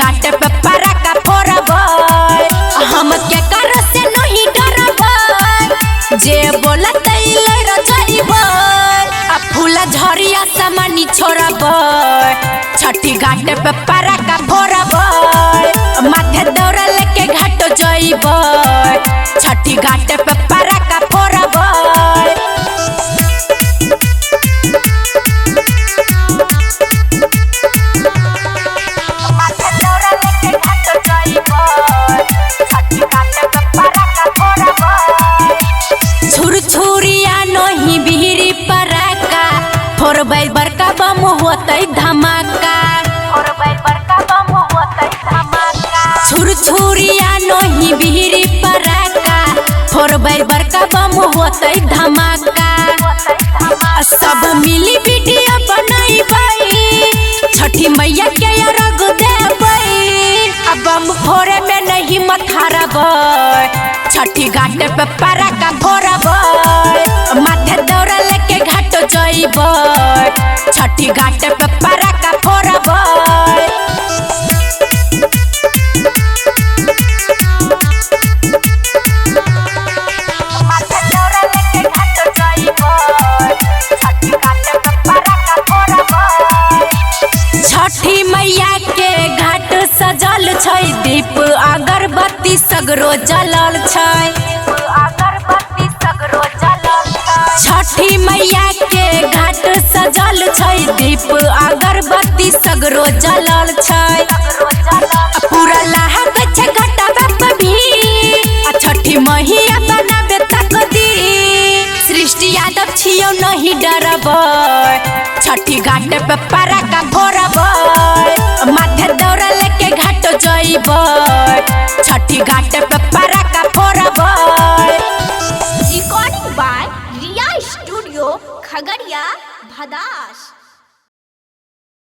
घाट पे पराका फोड़बै हम के कर से नहीं डरबै जे बोलत लड़ जाइबै आ फूल झरिया सामानी छोड़बै छठी घाट पे पराका फोड़बै माथे दौड़ा लेके घाट जइबै छठी घाट पे पराका फोड़बै फोड़बै बड़का बम होतै धमाका छुरछुरिया नहीं बिहरी पराका फोड़बै बड़का बम होतै धमाका सब मिली वीडियो बनैबै छठी मैया के अर्घ देबै बम फोड़े में नहीं मत हारबै छठी घाट पे पराका फोड़बै माथे दौड़ा लेके घाट जइबै छठी घाट पे पराका फोड़बै छठी मैया के घाट सजल छै दीप अगरबत्ती सगरो जलल छै छठी मैया के घाट सजल छै दीप अगरबत्ती सगरो जलल छै पूरा लहक छै घाटा पे भी छठी मैया बनाबे तकदी सृष्टि यादव छियौ नहीं डरबै छठी घाट पे पराका फोड़बै माथे दौड़ा लेके घाट जइबै छठी घाट पे पराका फोड़बै recording by Riya studio Khagaria Bhadas.